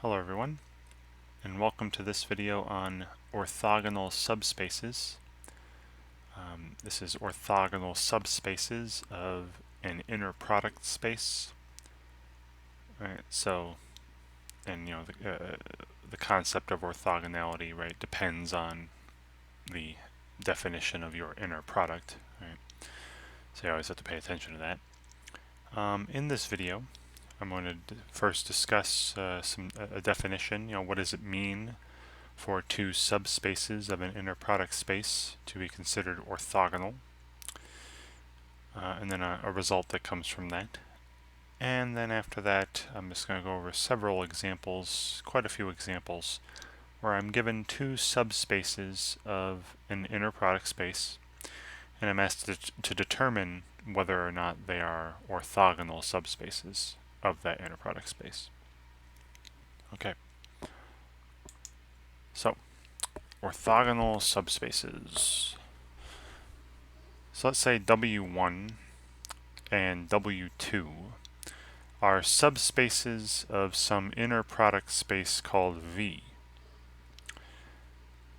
Hello everyone, and welcome to this video on orthogonal subspaces. This is orthogonal subspaces of an inner product space. Right, so, and the concept of orthogonality, right, depends on the definition of your inner product. Right, so you always have to pay attention to that. In this video, I'm going to first discuss a definition. What does it mean for two subspaces of an inner product space to be considered orthogonal, and then a result that comes from that. And then after that, I'm just going to go over several examples, quite a few examples, where I'm given two subspaces of an inner product space, and I'm asked to determine whether or not they are orthogonal subspaces of that inner product space. Okay. So, orthogonal subspaces. So let's say W1 and W2 are subspaces of some inner product space called V.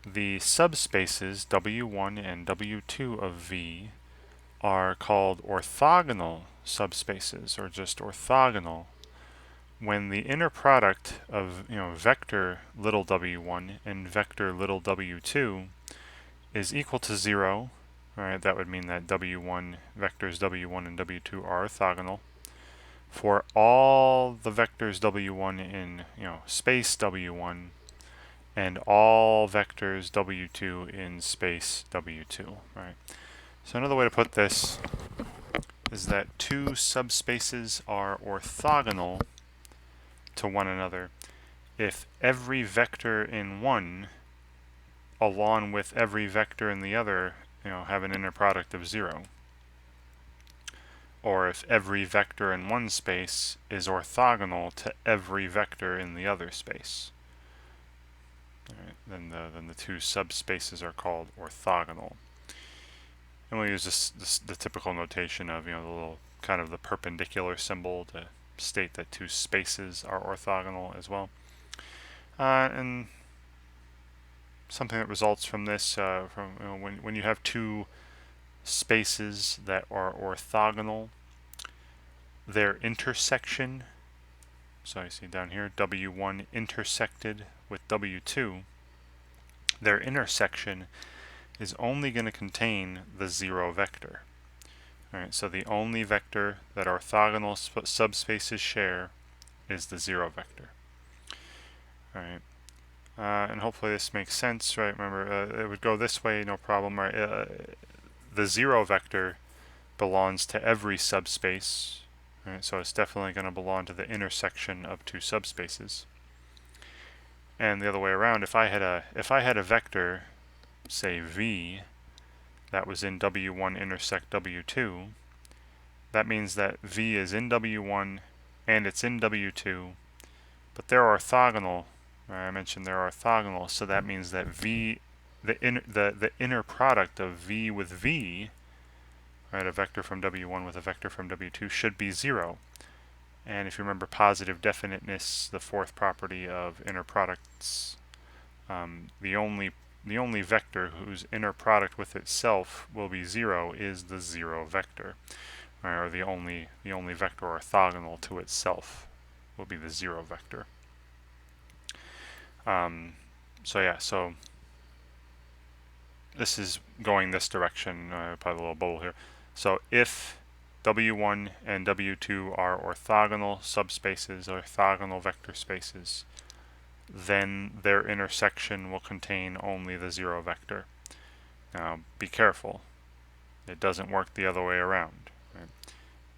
The subspaces W1 and W2 of V are called orthogonal subspaces, or just orthogonal, when the inner product of vector little w1 and vector little w2 is equal to 0. Right, that would mean that w1 vectors w1 and w2 are orthogonal for all the vectors w1 in space w1 and all vectors w2 in space w2. Right. So another way to put this is that two subspaces are orthogonal to one another if every vector in one along with every vector in the other have an inner product of 0, or if every vector in one space is orthogonal to every vector in the other space. Right, then the two subspaces are called orthogonal. And we'll use the typical notation of the little kind of the perpendicular symbol to state that two spaces are orthogonal as well. And something that results from this, when you have two spaces that are orthogonal, their intersection, so you see down here W1 intersected with W2, their intersection is only going to contain the 0 vector. Alright, so the only vector that orthogonal subspaces share is the 0 vector. Alright, and hopefully this makes sense, right? Remember, it would go this way, no problem, right? The 0 vector belongs to every subspace, right? So it's definitely going to belong to the intersection of two subspaces. And the other way around, if I had a vector, say V, that was in W1 intersect W2, that means that V is in W1 and it's in W2, but they're orthogonal. I mentioned they're orthogonal, so that means that V, the inner product of V with V, right, a vector from W1 with a vector from W2, should be 0. And if you remember positive definiteness, the fourth property of inner products, the only vector whose inner product with itself will be 0 is the 0 vector, right, or the only vector orthogonal to itself will be the 0 vector. So this is going this direction, probably a little bubble here. So if W1 and W2 are orthogonal subspaces, orthogonal vector spaces, then their intersection will contain only the 0 vector. Now, be careful. It doesn't work the other way around. Right?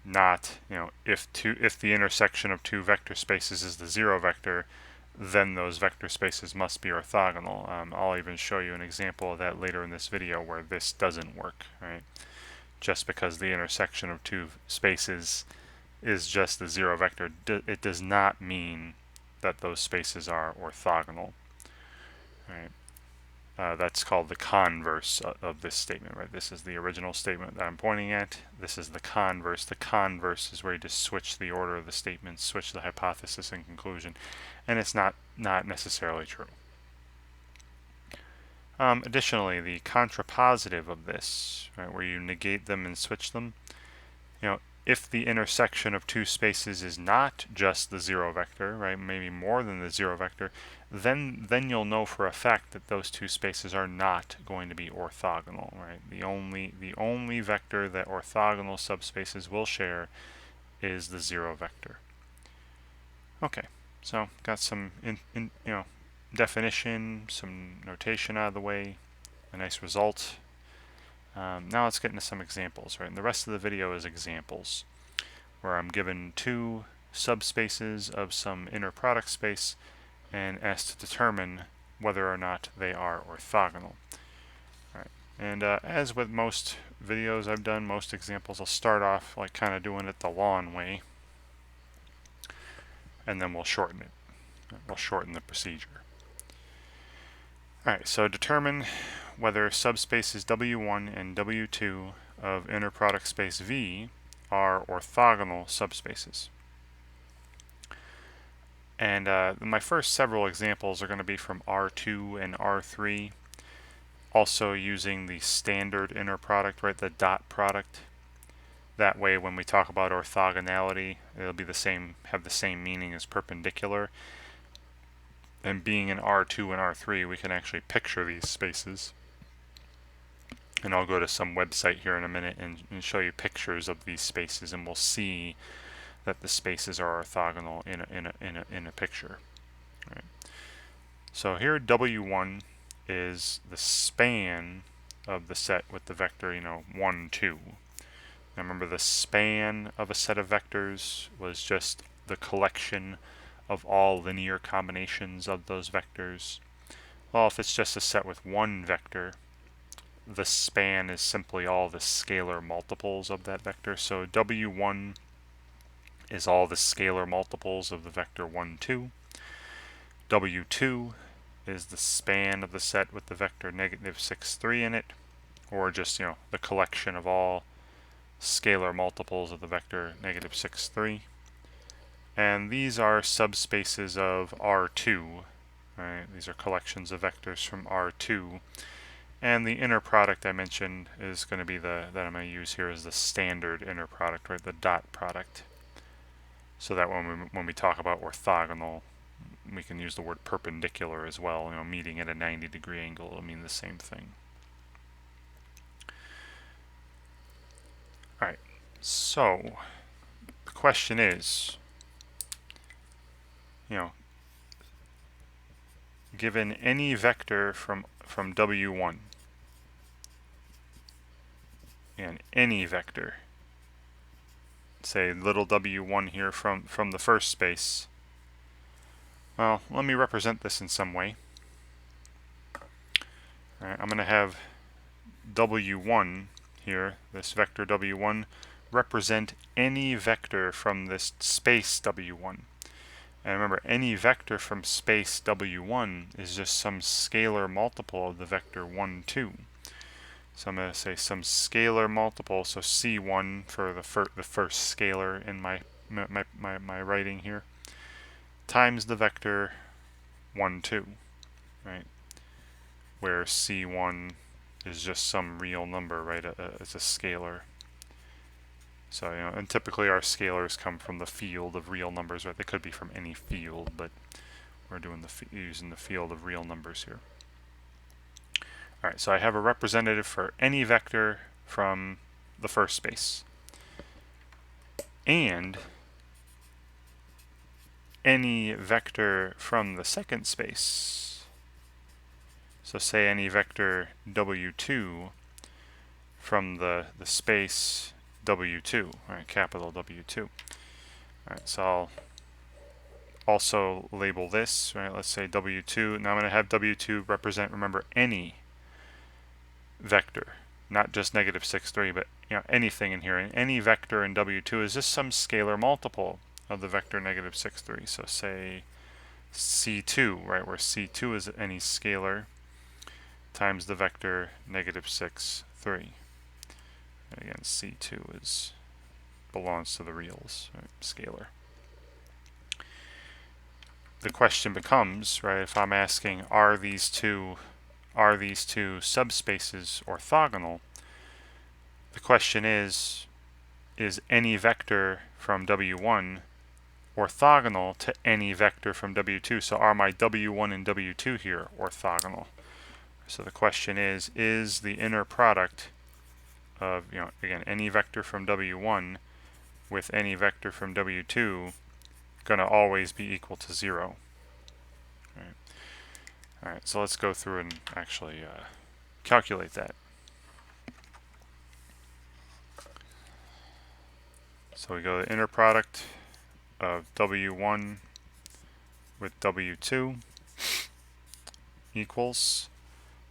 Not, if the intersection of two vector spaces is the 0 vector, then those vector spaces must be orthogonal. I'll even show you an example of that later in this video where this doesn't work, right? Just because the intersection of two spaces is just the 0 vector, it does not mean that those spaces are orthogonal, right? that's called the converse of this statement, right? This is the original statement that I'm pointing at. This is the converse. The converse is where you just switch the order of the statements, switch the hypothesis and conclusion, and it's not necessarily true. Additionally, the contrapositive of this, right, where you negate them and switch them, if the intersection of two spaces is not just the zero vector, right, maybe more than the zero vector, then you'll know for a fact that those two spaces are not going to be orthogonal, right? The only vector that orthogonal subspaces will share is the zero vector. Okay, so got some definition, some notation out of the way, a nice result. Now let's get into some examples, right? And the rest of the video is examples, where I'm given two subspaces of some inner product space and asked to determine whether or not they are orthogonal. All right. And as with most videos I've done, most examples, I'll start off like kind of doing it the long way, and then we'll shorten it. We'll shorten the procedure. All right, so determine whether subspaces W1 and W2 of inner product space V are orthogonal subspaces. And my first several examples are going to be from R2 and R3, also using the standard inner product, right, the dot product. That way when we talk about orthogonality, it'll be the same, have the same meaning as perpendicular. And being in R2 and R3, we can actually picture these spaces. And I'll go to some website here in a minute and show you pictures of these spaces, and we'll see that the spaces are orthogonal in a picture. Right. So here W1 is the span of the set with the vector 1, 2. Now remember, the span of a set of vectors was just the collection of all linear combinations of those vectors. Well, if it's just a set with one vector, the span is simply all the scalar multiples of that vector. So W1 is all the scalar multiples of the vector 1, 2. W2 is the span of the set with the vector -6, 3 in it, or just the collection of all scalar multiples of the vector -6, 3. And these are subspaces of R2. Right? These are collections of vectors from R2. And the inner product I mentioned is going to be that I'm going to use here is the standard inner product, right? The dot product. So that when we talk about orthogonal, we can use the word perpendicular as well. Meeting at a 90-degree angle will mean the same thing. All right. So the question is, given any vector from W1 and any vector, say little w1 here from the first space, well, let me represent this in some way. All right, I'm going to have W1 here, this vector W1, represent any vector from this space W1. And remember, any vector from space W1 is just some scalar multiple of the vector 1, 2. So I'm going to say some scalar multiple, so C1 for the first scalar in my writing here, times the vector 1, 2, right? Where C1 is just some real number, right? It's a scalar. So, and typically our scalars come from the field of real numbers, right? They could be from any field, but we're doing using the field of real numbers here. All right, so I have a representative for any vector from the first space and any vector from the second space. So say any vector W2 from the space W2, right, capital W2. All right, so I'll also label this, right, let's say W2. Now I'm going to have W2 represent, remember, any vector, not just -6, 3, but anything in here. And any vector in W2 is just some scalar multiple of the vector -6, 3. So say C2, right, where C2 is any scalar. times the vector negative 6, 3. And again, C2 belongs to the reals, right? Scalar. The question becomes, right, if I'm asking are these two subspaces orthogonal, the question is any vector from W1 orthogonal to any vector from W2? So are my W1 and W2 here orthogonal? So the question is the inner product of, again, any vector from W1 with any vector from W2 going to always be equal to 0? All right, so let's go through and actually calculate that. So we go the inner product of W1 with W2 equals,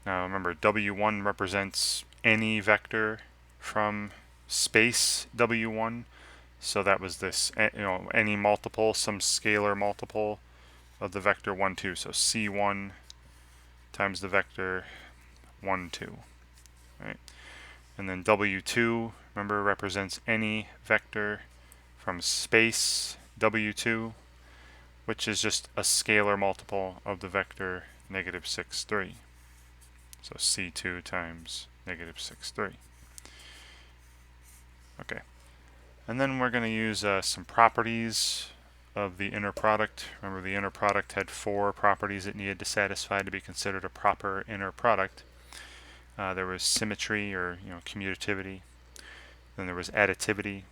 now remember W1 represents any vector from space W1, so that was this, any multiple, some scalar multiple of the vector 1, 2, so C1 times the vector 1, 2, right? And then W2, remember, represents any vector from space W2, which is just a scalar multiple of the vector negative 6, 3. So C2 times negative 6, 3. Okay. And then we're going to use some properties of the inner product. Remember, the inner product had 4 properties it needed to satisfy to be considered a proper inner product. There was symmetry, or commutativity. Then there was additivity,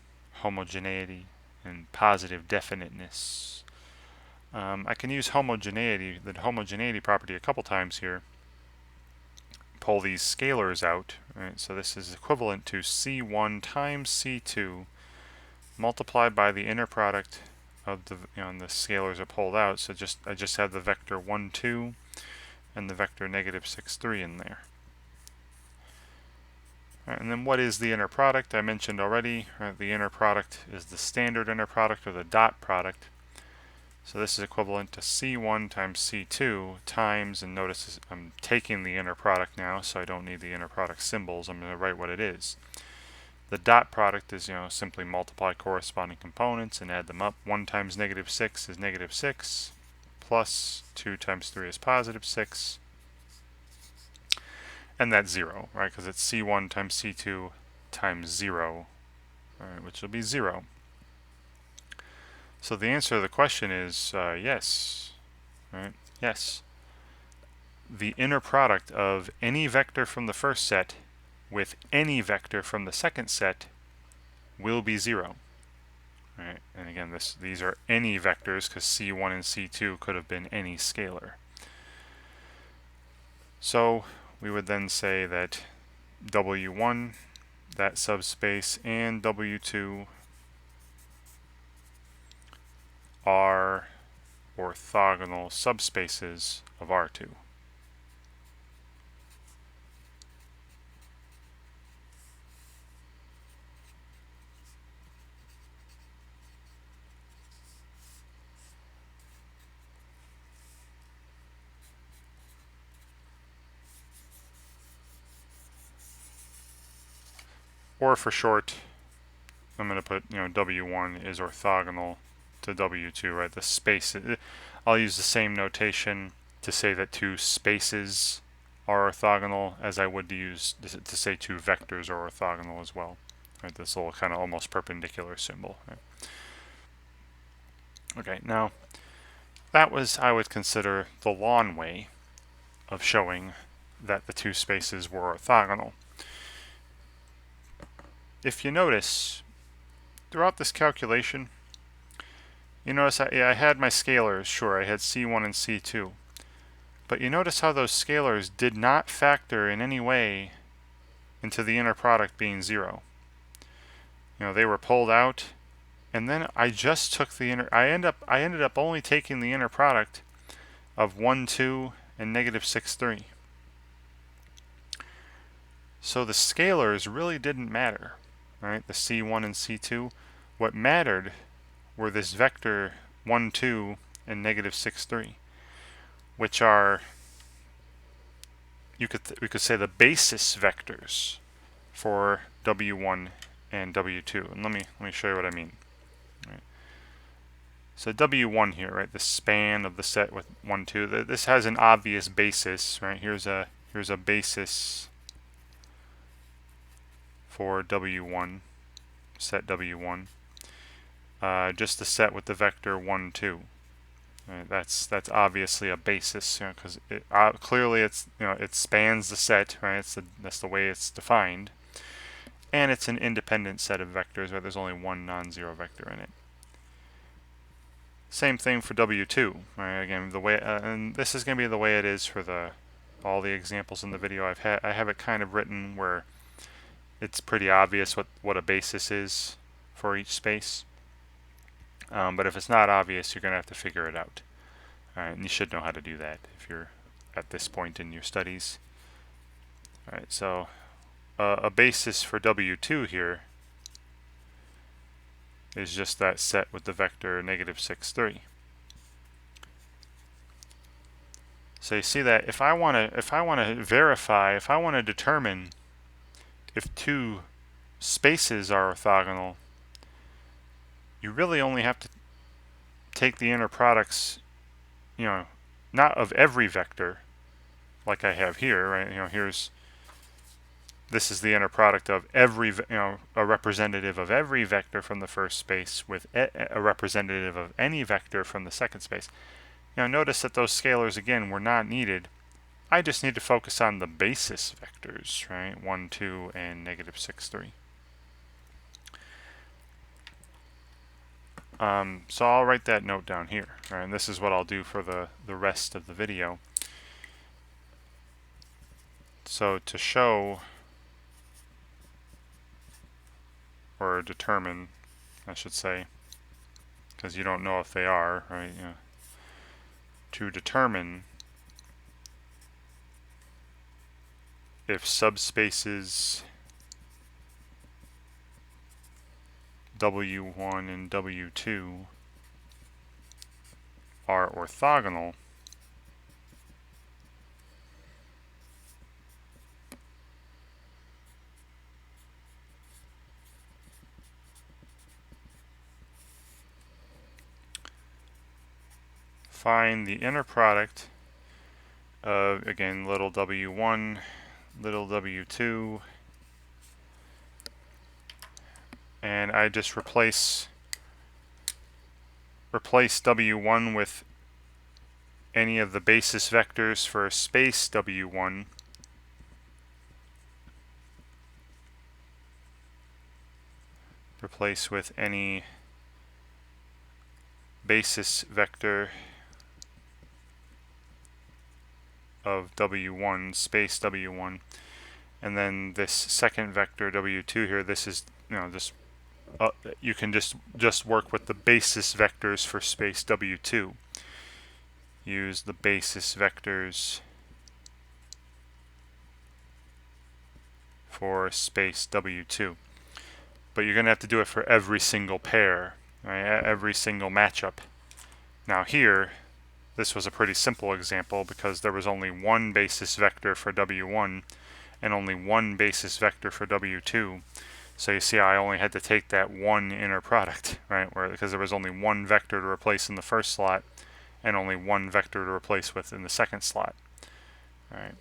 homogeneity, and positive definiteness. I can use homogeneity, the homogeneity property, a couple times here. Pull these scalars out, right? So this is equivalent to C1 times C2 multiplied by the inner product of the, and the scalars are pulled out. So I just have the vector 1, 2 and the vector negative 6, 3 in there. Right, and then what is the inner product? I mentioned already, right, the inner product is the standard inner product, or the dot product. So this is equivalent to C1 times C2 times, and notice I'm taking the inner product now, so I don't need the inner product symbols. I'm going to write what it is. The dot product is, simply multiply corresponding components and add them up. 1 times negative 6 is negative 6, plus 2 times 3 is positive 6. And that's 0, right? Because it's C1 times C2 times 0, right, which will be 0. So the answer to the question is yes, right? Yes. The inner product of any vector from the first set with any vector from the second set will be 0. Right? And again, these are any vectors, because C1 and C2 could have been any scalar. So we would then say that W1, that subspace, and W2 are orthogonal subspaces of R2. Or for short, I'm going to put, W1 is orthogonal to W2, right? The space, I'll use the same notation to say that 2 spaces are orthogonal as I would to say 2 vectors are orthogonal as well. Right? This little kind of almost perpendicular symbol. Right? Okay, now that was, I would consider, the long way of showing that the 2 spaces were orthogonal. If you notice, throughout this calculation, you notice I had my scalars, sure, I had C1 and C2. But you notice how those scalars did not factor in any way into the inner product being 0. They were pulled out, and then I just took the inner, I ended up only taking the inner product of 1, 2 and negative 6, 3. So the scalars really didn't matter, right? The C1 and C2. What mattered were this vector 1, 2 and negative 6, 3, which are we could say the basis vectors for W1 and W2. And let me show you what I mean. Right. So W1 here, right, the span of the set with 1, 2, this has an obvious basis, right? Here's a basis for W1, set W1. Just the set with the vector 1, 2. Right, that's obviously a basis, because clearly it spans the set, right? That's the way it's defined, and it's an independent set of vectors where there's only one non-zero vector in it. Same thing for W2, right? Again, the way and this is going to be the way it is for all the examples in the video. I have it kind of written where it's pretty obvious what a basis is for each space. But if it's not obvious, you're going to have to figure it out. And you should know how to do that if you're at this point in your studies. Alright, so a basis for W2 here is just that set with the vector -6, 3. So you see that if I want to determine if two spaces are orthogonal, you really only have to take the inner products, not of every vector like I have here, right? This is the inner product of every, a representative of every vector from the first space with a representative of any vector from the second space. Notice that those scalars again were not needed. I just need to focus on the basis vectors, right? 1, 2, and -6, 3. So I'll write that note down here, right? And this is what I'll do for the rest of the video. So to show, or determine, I should say, because you don't know if they are, right? To determine if subspaces W1 and W2 are orthogonal, find the inner product of, again, little w1, little w2, and I just replace w1 with any of the basis vectors for a space w1, replace with any basis vector of w1, space w1, and then this second vector w2 here, this is, you can just work with the basis vectors for space w2. Use the basis vectors for space w2. But you're going to have to do it for every single pair, right? Every single matchup. Now here, this was a pretty simple example because there was only one basis vector for w1 and only one basis vector for w2. So you see I only had to take that one inner product, right? Because there was only one vector to replace in the first slot and only one vector to replace with in the second slot. All right.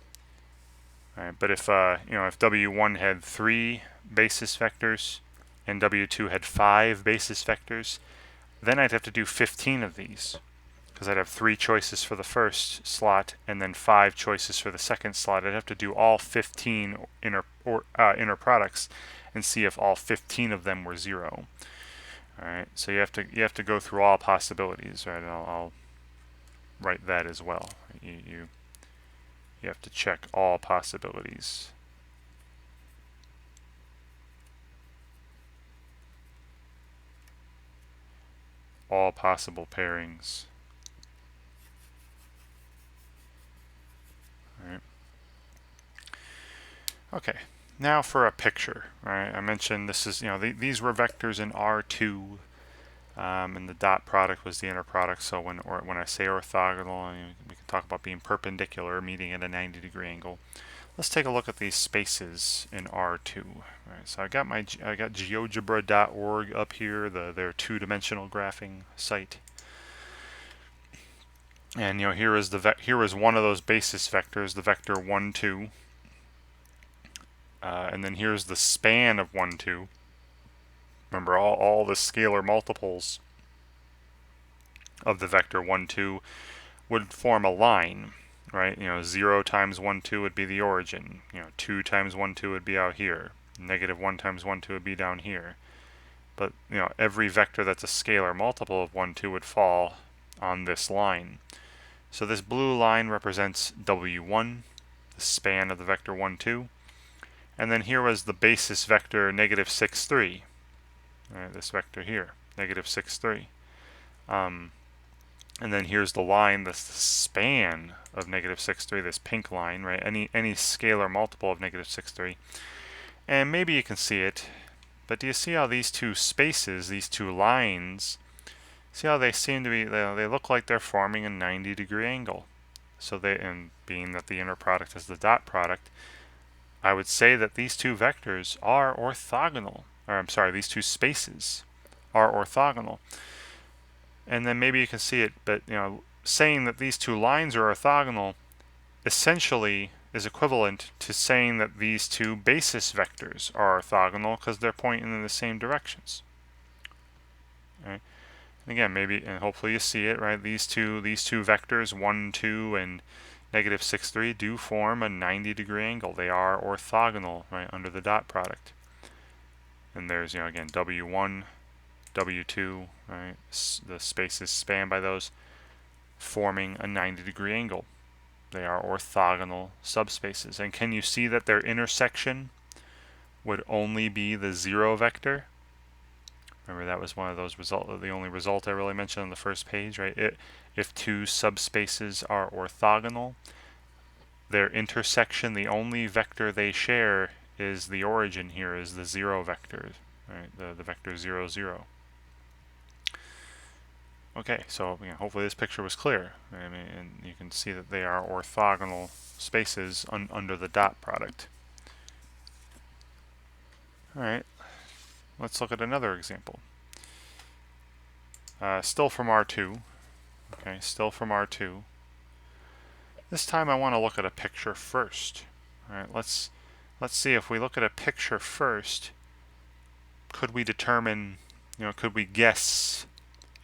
But if if w1 had 3 basis vectors and w2 had 5 basis vectors, then I'd have to do 15 of these, because I'd have 3 choices for the first slot and then 5 choices for the second slot. I'd have to do all 15 inner products and see if all 15 of them were 0. All right, so you have to go through all possibilities, right? And I'll write that as well. You have to check all possibilities. All possible pairings. All right. Okay, now for a picture, right? I mentioned this is, these were vectors in R2. and the dot product was the inner product. So when I say orthogonal, we can talk about being perpendicular, meeting at a 90-degree angle. Let's take a look at these spaces in R2. All right, so I got GeoGebra.org up here, their two-dimensional graphing site. And here is one of those basis vectors, the vector 1, 2. And then here's the span of 1, 2. Remember, all the scalar multiples of the vector 1, 2 would form a line, right? 0 times 1, 2 would be the origin. 2 times 1, 2 would be out here. Negative 1 times 1, 2 would be down here. But, every vector that's a scalar multiple of 1, 2 would fall on this line. So this blue line represents W1, the span of the vector 1, 2. And then here was the basis vector negative 6, 3. Right, this vector here, negative 6, 3. And then here's the line that's the span of negative 6, 3, this pink line, right? Any scalar multiple of negative 6, 3. And maybe you can see it, but do you see how these two spaces, these two lines, see how they seem to be, they look like they're forming a 90-degree angle. So and being that the inner product is the dot product, I would say that these two vectors are orthogonal. Or I'm sorry, these two spaces are orthogonal. And then maybe you can see it, but saying that these two lines are orthogonal essentially is equivalent to saying that these two basis vectors are orthogonal because they're pointing in the same directions. Right? And again, maybe, and hopefully you see it, right? These two vectors, 1, 2, and negative 6, 3, do form a 90-degree angle. They are orthogonal, right, under the dot product. And there's, again, W1, W2, right? The spaces spanned by those forming a 90-degree angle. They are orthogonal subspaces. And can you see that their intersection would only be the 0 vector? Remember, that was one of those the only result I really mentioned on the first page, right? If two subspaces are orthogonal, their intersection, the only vector they share is the origin here, is the 0 vector, right? The vector 0, 0. Okay, so hopefully this picture was clear. And you can see that they are orthogonal spaces under the dot product. All right, let's look at another example. Still from R2. Okay, still from R2. This time I want to look at a picture first. All right, let's see if we look at a picture first. Could we determine, could we guess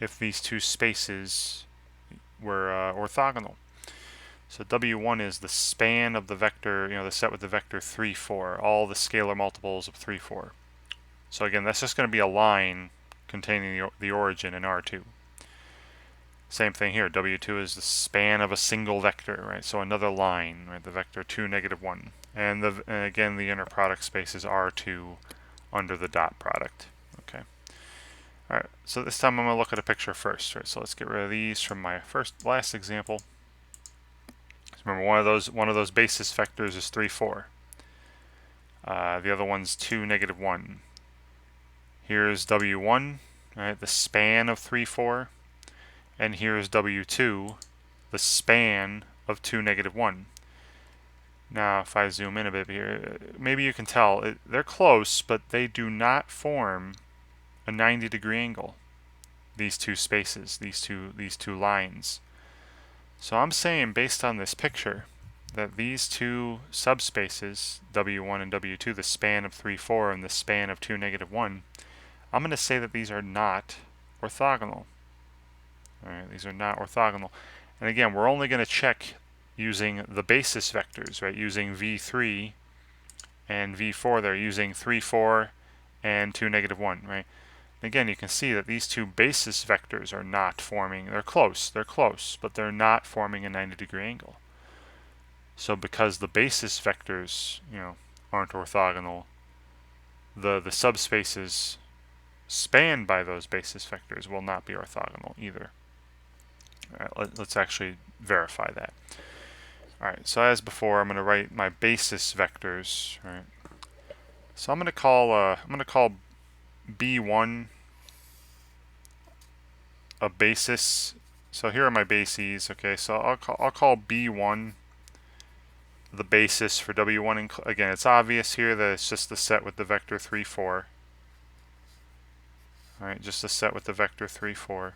if these two spaces were orthogonal? So W1 is the span of the vector, the set with the vector 3, 4, all the scalar multiples of 3, 4. So again, that's just going to be a line containing the origin in R2. Same thing here, W2 is the span of a single vector, right? So another line, right? The vector 2, negative 1. And again, the inner product space is R2 under the dot product. Okay. All right, so this time I'm going to look at a picture first, right? So let's get rid of these from my last example. So remember, one of those basis vectors is 3, 4. The other one's 2, negative 1. Here's W1, right? The span of 3, 4. And here's W2, the span of 2, negative 1. Now, if I zoom in a bit here, maybe you can tell they're close, but they do not form a 90-degree angle. These two spaces, these two lines. So I'm saying, based on this picture, that these two subspaces, W1 and W2, the span of 3, 4 and the span of 2, negative 1, I'm going to say that these are not orthogonal. All right, these are not orthogonal. And again, we're only going to check using the basis vectors, right? Using V3 and V4 there, using 3, 4 and 2, negative 1, right? And again, you can see that these two basis vectors are not forming, they're close, but they're not forming a 90-degree angle. So because the basis vectors, aren't orthogonal, the subspaces spanned by those basis vectors will not be orthogonal either. All right, let's actually verify that. All right, so as before, I'm going to write my basis vectors. Right. So I'm going to call B1 a basis. So here are my bases. Okay, so I'll call B1 the basis for W1. Again, it's obvious here that it's just the set with the vector 3, 4. All right, just a set with the vector 3, 4.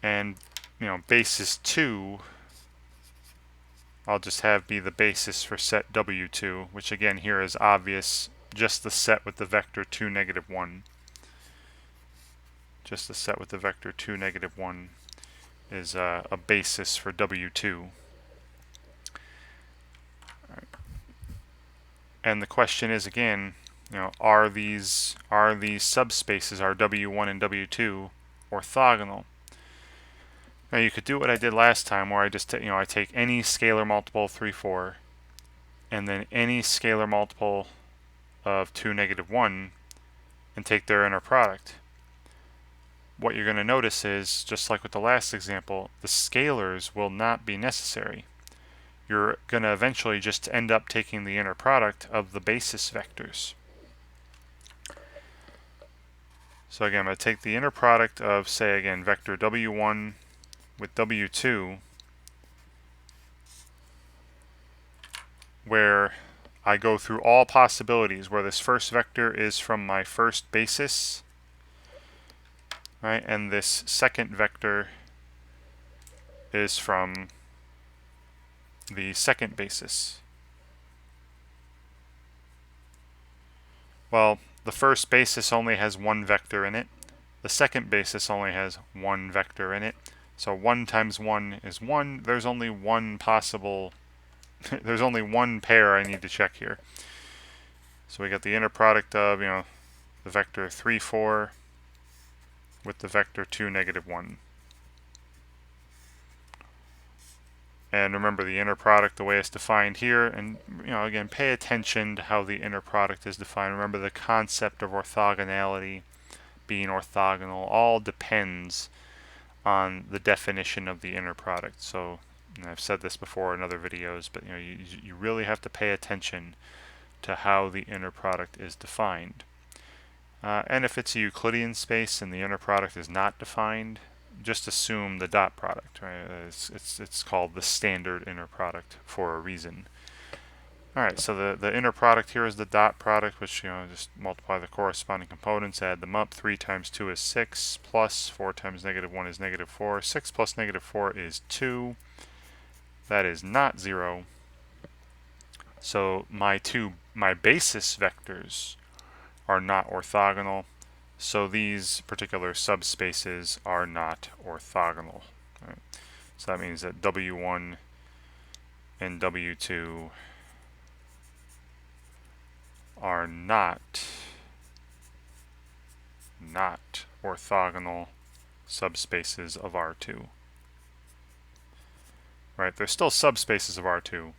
And, basis 2, I'll just have be the basis for set W2, which again here is obvious, just the set with the vector 2, negative 1. Just the set with the vector 2, negative 1 is a basis for W2. Right. And the question is again, are these subspaces, are W1 and W2 orthogonal? Now you could do what I did last time, where I just I take any scalar multiple of 3, 4, and then any scalar multiple of 2, negative 1, and take their inner product. What you're going to notice is, just like with the last example, the scalars will not be necessary. You're going to eventually just end up taking the inner product of the basis vectors. So again, I'm going to take the inner product of, say again, vector W1 with W2, where I go through all possibilities, where this first vector is from my first basis, right, and this second vector is from the second basis. Well, the first basis only has one vector in it. The second basis only has one vector in it. So 1 times 1 is 1. There's only one possible, there's only one pair I need to check here. So we got the inner product of, the vector 3, 4 with the vector 2, negative 1. And remember, the inner product, the way it's defined here, and again, pay attention to how the inner product is defined. Remember, the concept of orthogonality, being orthogonal, all depends on the definition of the inner product. So, I've said this before in other videos, but you really have to pay attention to how the inner product is defined. And if it's a Euclidean space and the inner product is not defined, just assume the dot product, right? It's called the standard inner product for a reason. Alright, so the inner product here is the dot product, which, just multiply the corresponding components, add them up. 3 times 2 is 6, plus 4 times negative 1 is negative 4. 6 plus negative 4 is 2. That is not 0. So my basis vectors are not orthogonal. So these particular subspaces are not orthogonal. Right? So that means that W1 and W2 are not orthogonal subspaces of R2. Right? They're still subspaces of R2,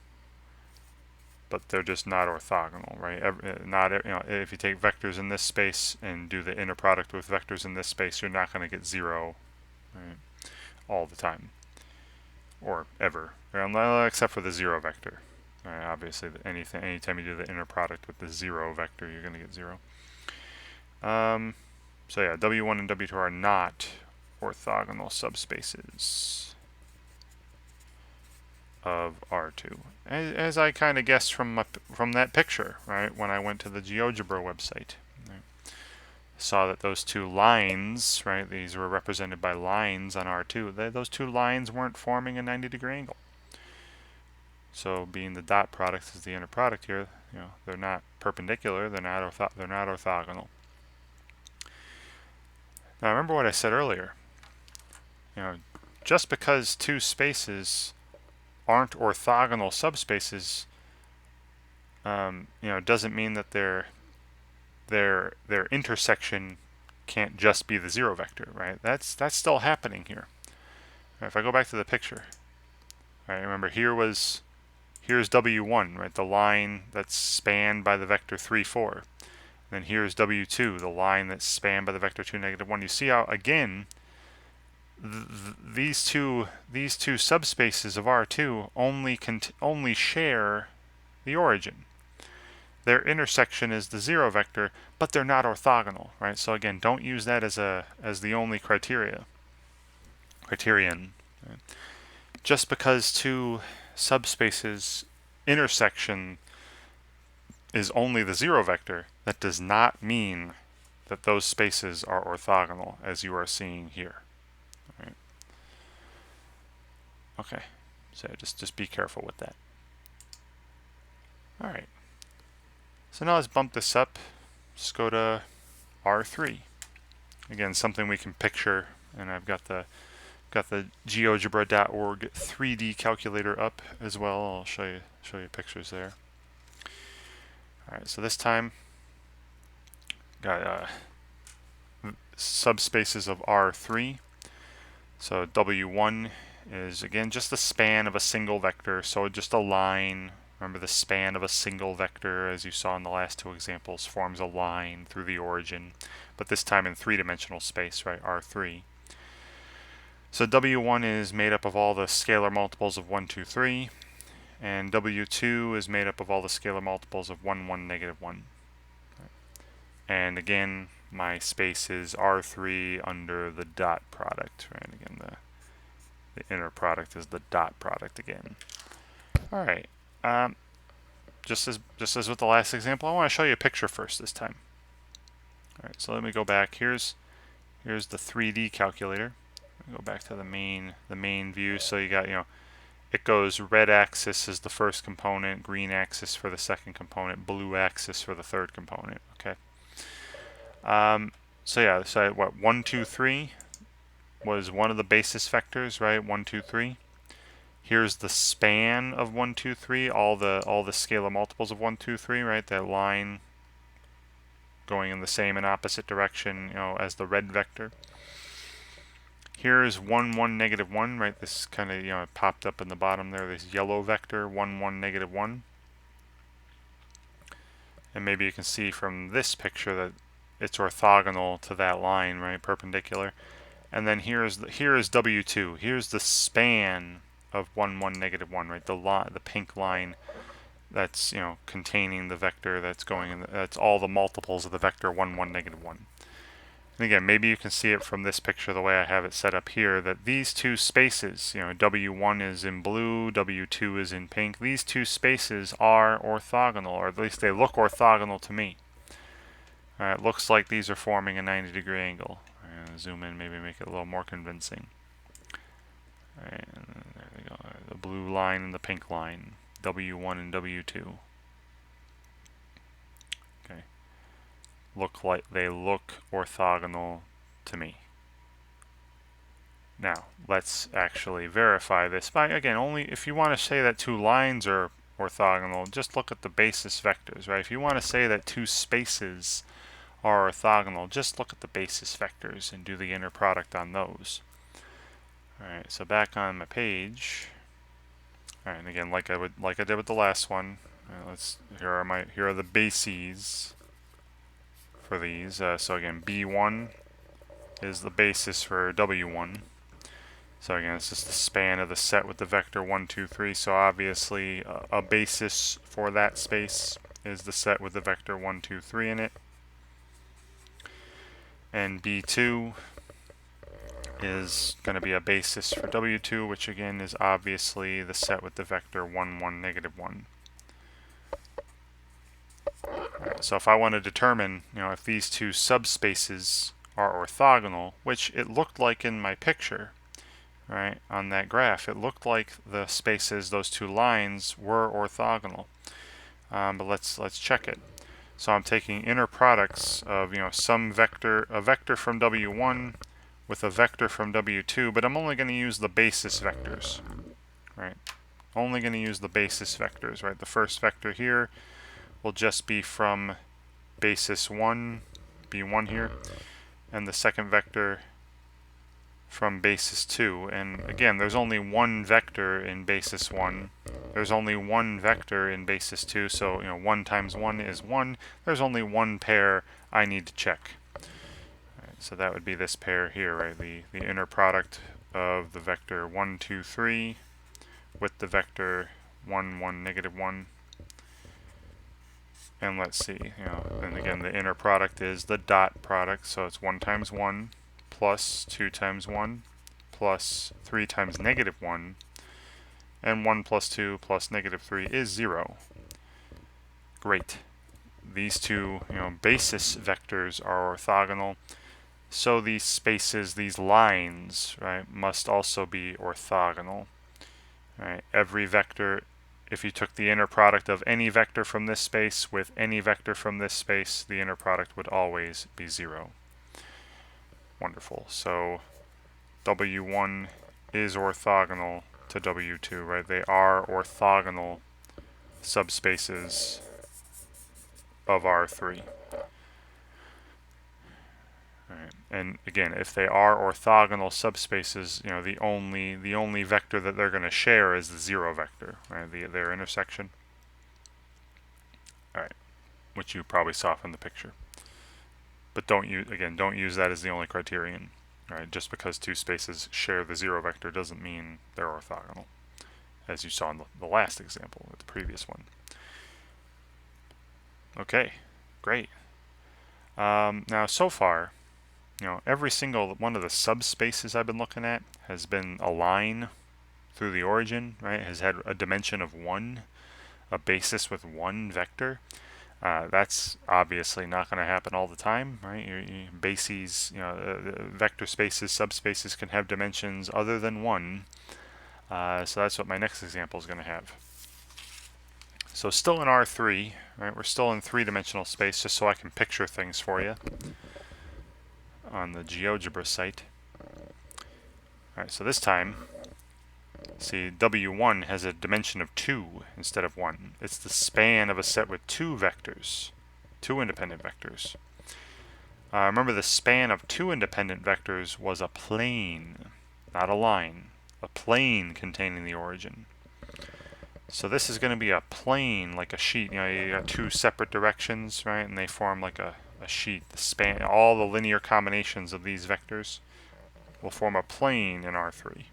but they're just not orthogonal, right? If you take vectors in this space and do the inner product with vectors in this space, you're not going to get 0, right, all the time, or ever, except for the 0 vector. Right? Obviously, anytime you do the inner product with the 0 vector, you're going to get 0. So yeah, W1 and W2 are not orthogonal subspaces of R2, as I kind of guessed from that picture, right? When I went to the GeoGebra website, right? Saw that those two lines, right? These were represented by lines on R2. Those two lines weren't forming a 90-degree angle. So, being the dot product is the inner product here, they're not perpendicular. They're not orthogonal. Now, remember what I said earlier. Just because two spaces aren't orthogonal subspaces, doesn't mean that their intersection can't just be the 0 vector, right? That's still happening here. Right, if I go back to the picture, right, remember here's W1, right, the line that's spanned by the vector 3, 4. Then here's W2, the line that's spanned by the vector 2, negative 1. You see how, again, these two subspaces of R2 only share the origin. their intersection is the 0 vector, but they're not orthogonal, right? So again, don't use that as the only criterion. Right? Just because two subspaces intersection is only the 0 vector, that does not mean that those spaces are orthogonal, as you are seeing here. Right? Okay, so just be careful with that. All right. So now let's bump this up. Let's go to R3. Again, something we can picture, and I've got the GeoGebra.org 3D calculator up as well. I'll show you pictures there. All right, so this time got subspaces of R3. So W1 is again just the span of a single vector, so just a line. Remember, the span of a single vector, as you saw in the last two examples, forms a line through the origin, but this time in three-dimensional space, right, R3. So W1 is made up of all the scalar multiples of 1, 2, 3, and W2 is made up of all the scalar multiples of 1, 1, negative 1. And again, my space is R3 under the dot product, right? Again, the inner product is the dot product again. All right. Just as with the last example, I want to show you a picture first this time. All right, so let me go back. Here's the 3D calculator. Go back to the main view. So you got, it goes red axis is the first component, green axis for the second component, blue axis for the third component. Okay. So yeah, so what 1, 2, 3 was one of the basis vectors, right? 1, 2, 3. Here's the span of 1, 2, 3, all the scalar multiples of 1, 2, 3, right? That line going in the same and opposite direction, as the red vector. Here's 1, 1, negative 1, right? This kind of, it popped up in the bottom there, this yellow vector, 1, 1, negative 1. And maybe you can see from this picture that it's orthogonal to that line, right? Perpendicular. And then here is W2. Here's the span of 1, 1, negative 1, right? The pink line that's, containing the vector that's going in. That's all the multiples of the vector 1, 1, negative 1. And again, maybe you can see it from this picture the way I have it set up here, that these two spaces, W1 is in blue, W2 is in pink. These two spaces are orthogonal, or at least they look orthogonal to me. It looks like these are forming a 90-degree angle. Zoom in, maybe make it a little more convincing. Alright, there we go. The blue line and the pink line, W1 and W2. Okay, they look orthogonal to me. Now, let's actually verify this by, again, only if you want to say that two lines are orthogonal, just look at the basis vectors, right? If you want to say that two spaces are orthogonal, just look at the basis vectors and do the inner product on those. Alright, so back on my page. Alright, and again, like I did with the last one, here are the bases for these. So again, B1 is the basis for W1. So again, it's just the span of the set with the vector 1, 2, 3. So obviously, a basis for that space is the set with the vector 1, 2, 3 in it. And B2 is going to be a basis for W2, which again is obviously the set with the vector 1, 1, negative 1. Right, so if I want to determine, if these two subspaces are orthogonal, which it looked like in my picture, right, on that graph, it looked like the spaces, those two lines, were orthogonal. But let's check it. So I'm taking inner products of, some vector, a vector from W1 with a vector from W2, but I'm only going to use the basis vectors, right? Only going to use the basis vectors, right? The first vector here will just be from basis 1, B1 here, and the second vector from basis 2. And again, there's only one vector in basis 1. There's only one vector in basis 2, so 1 times 1 is 1. There's only one pair I need to check. Right, so that would be this pair here, right? The inner product of the vector 1, 2, 3 with the vector 1, 1, negative 1. And let's see, and again, the inner product is the dot product, so it's 1 times 1 plus 2 times 1 plus 3 times negative 1, and 1 plus 2 plus negative 3 is 0. Great. These two, basis vectors are orthogonal, so these spaces, these lines, right, must also be orthogonal. Right? Every vector, if you took the inner product of any vector from this space with any vector from this space, the inner product would always be 0. Wonderful. So W1 is orthogonal to W2, right? They are orthogonal subspaces of R3. Right. And again, if they are orthogonal subspaces, the only vector that they're going to share is the 0 vector, right? Their intersection. All right, which you probably saw from the picture. But don't use that as the only criterion. Right? Just because two spaces share the 0 vector doesn't mean they're orthogonal, as you saw in the last example, or the previous one. Okay, great. Now, so far, every single one of the subspaces I've been looking at has been a line through the origin, right? Has had a dimension of 1, a basis with 1 vector. That's obviously not going to happen all the time, right? Your bases, vector spaces, subspaces can have dimensions other than 1. So that's what my next example is going to have. So still in R3, right? We're still in 3-dimensional space, just so I can picture things for you on the GeoGebra site. All right, so this time, see, W1 has a dimension of 2 instead of 1. It's the span of a set with 2 vectors, 2 independent vectors. Remember, the span of 2 independent vectors was a plane, not a line. A plane containing the origin. So this is going to be a plane, like a sheet. You got 2 separate directions, right? And they form like a sheet. The span, all the linear combinations of these vectors will form a plane in R3.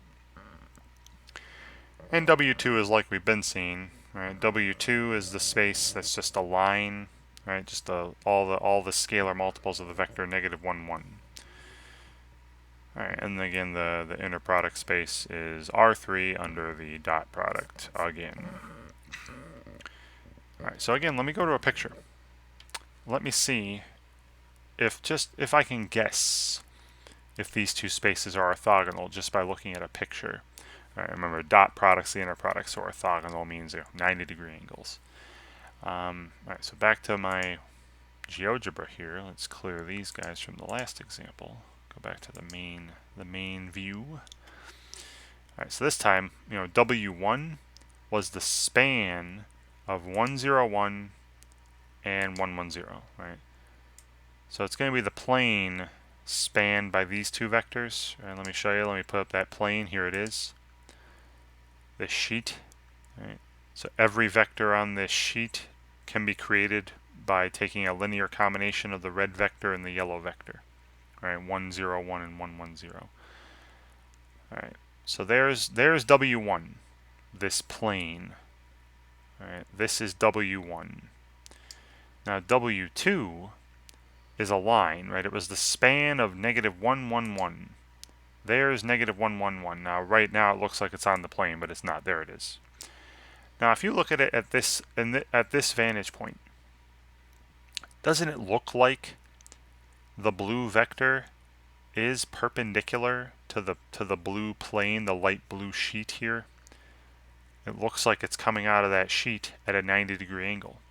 And W2 is like we've been seeing, right? W2 is the space that's just a line, right? Just all the scalar multiples of the vector -1, 1. All right, and again, the inner product space is R3 under the dot product again. All right, so again, let me go to a picture. Let me see if I can guess if these two spaces are orthogonal just by looking at a picture. All right, remember, dot products, the inner products, so orthogonal means 90-degree angles. All right, so back to my GeoGebra here. Let's clear these guys from the last example. Go back to the main view. All right, so this time, W1 was the span of 101 and 110, right? So it's going to be the plane spanned by these two vectors. And let me show you. Let me put up that plane. Here it is. This sheet. Right? So every vector on this sheet can be created by taking a linear combination of the red vector and the yellow vector. Right? 101 and 110. All right. So there's W1, this plane. All right. This is W1. Now W2 is a line, right? It was the span of -1, 1, 1. There's -1, 1, 1. Now, right now it looks like it's on the plane, but it's not. There it is. Now, if you look at it at this vantage point, doesn't it look like the blue vector is perpendicular to the blue plane, the light blue sheet here? It looks like it's coming out of that sheet at a 90-degree angle.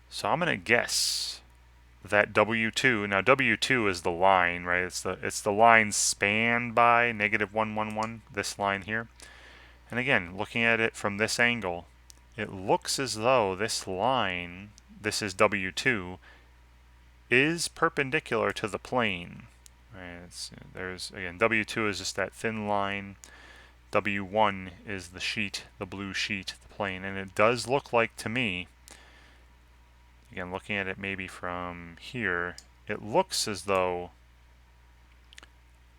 So I'm going to guess that W2, now W2 is the line, right? It's the line spanned by -1, 1, 1, this line here. And again, looking at it from this angle, it looks as though this line, this is W2, is perpendicular to the plane. Right? Again, W2 is just that thin line. W1 is the sheet, the blue sheet, the plane. And it does look like to me, again, looking at it maybe from here, it looks as though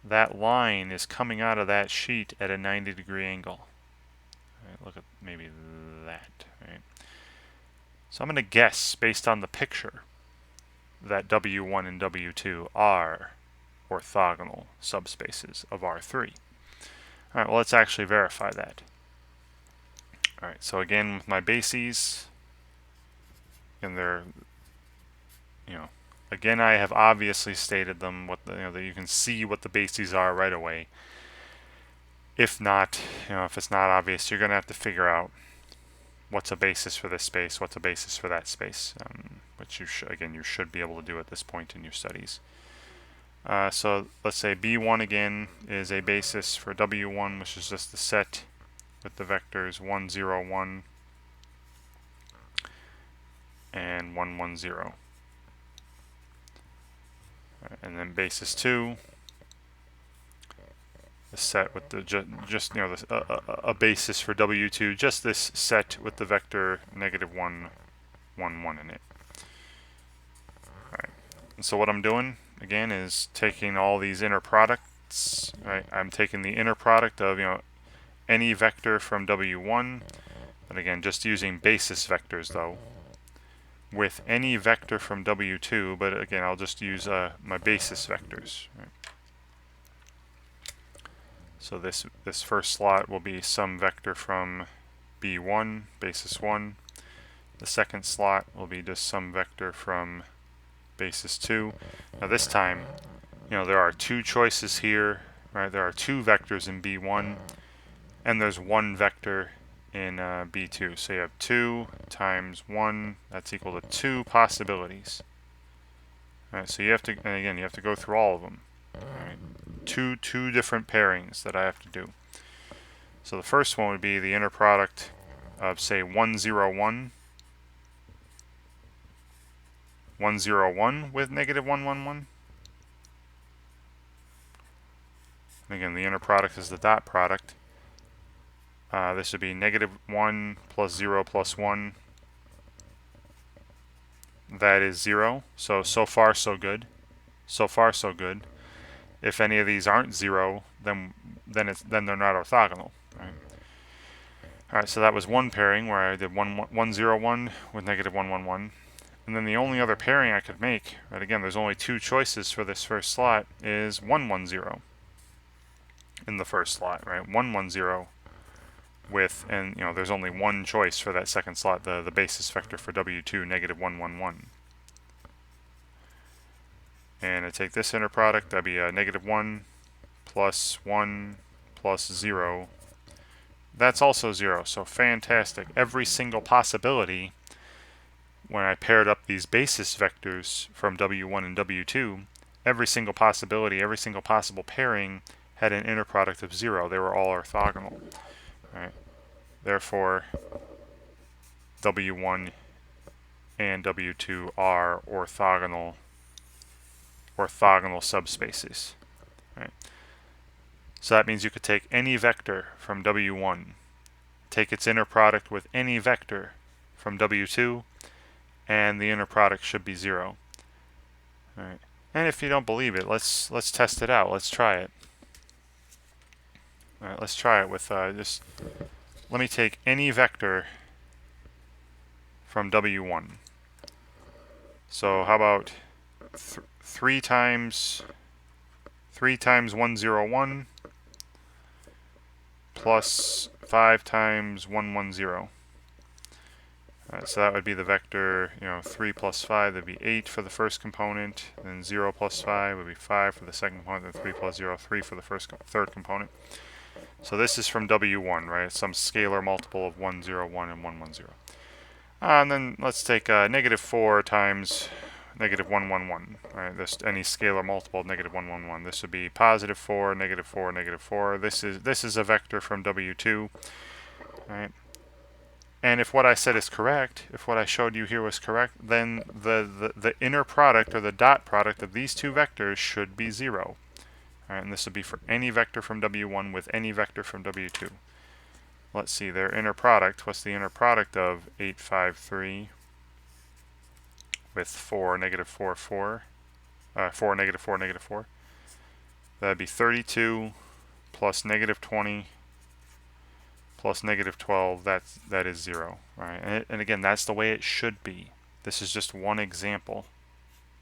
that line is coming out of that sheet at a 90-degree angle. Right, look at maybe that, right? So I'm going to guess, based on the picture, that W1 and W2 are orthogonal subspaces of R3. Alright, well, let's actually verify that. Alright, so again, with my bases, and they're, again, I have obviously stated them, that you can see what the bases are right away. If not, if it's not obvious, you're going to have to figure out what's a basis for this space, what's a basis for that space, which you should be able to do at this point in your studies. So let's say B1 again is a basis for W1, which is just the set with the vectors 1, 0, 1 and 1, 1, 0. And then basis 2, the set with the a basis for W2, just this set with the vector negative 1, 1, 1 in it. Alright. And so what I'm doing again is taking all these inner products. Right? I'm taking the inner product of any vector from W1, but again just using basis vectors though, with any vector from W2, but again I'll just use my basis vectors. Right? So this first slot will be some vector from B1, basis 1. The second slot will be just some vector from basis 2. Now this time, there are two choices here, right? There are two vectors in B1, and there's one vector in B2. So you have 2 times 1, that's equal to 2 possibilities. All right, so you have to, and again, you have to go through all of them. All right. Two different pairings that I have to do. So the first one would be the inner product of, say, 1, 0, 1, 1, 0, 1 with negative 1, 1, 1. And again, the inner product is the dot product. This would be negative 1 plus 0 plus 1. That is 0. So far, so good. So far, so good. If any of these aren't 0, then they're not orthogonal. Right? Alright, so that was one pairing where I did 1, 0, 1 with negative 1, 1, 1. And then the only other pairing I could make, right, again, there's only two choices for this first slot, is 1, 1, 0 in the first slot, right? 1, 1, 0 with, and there's only one choice for that second slot, the basis vector for W2, negative 1, 1, 1. And I take this inner product, that'd be negative 1 plus 1 plus 0. That's also 0, so fantastic. Every single possibility, when I paired up these basis vectors from W1 and W2, every single possibility, every single possible pairing had an inner product of 0. They were all orthogonal. Right? Therefore, W1 and W2 are orthogonal subspaces. Right? So that means you could take any vector from W1, take its inner product with any vector from W2, and the inner product should be 0. All right. And if you don't believe it, let's test it out. Let's try it. All right, let's try it with just. Let me take any vector from W1. So how about 3 times 1, 0, 1 plus 5 times 1, 1, 0. So that would be the vector, 3 plus 5, that'd be 8 for the first component, then 0 plus 5 would be 5 for the second component, then 3 plus 0, 3 for the third component. So this is from W1, right? It's some scalar multiple of 1, 0, 1 and 1, 1, 0. And then let's take negative 4 times negative 1, 1, 1. Right? This any scalar multiple of negative 1, 1, 1. This would be positive 4, negative 4, negative 4. This is a vector from W2. Right? And if what I said is correct, if what I showed you here was correct, then the inner product or the dot product of these two vectors should be 0. Right, and this would be for any vector from W1 with any vector from W2. Let's see, their inner product. What's the inner product of 8, 5, 3 with 4, negative 4, 4? 4, negative 4, negative 4. That'd be 32 plus negative 20 plus negative 12, that is 0. Right? And again, that's the way it should be. This is just one example.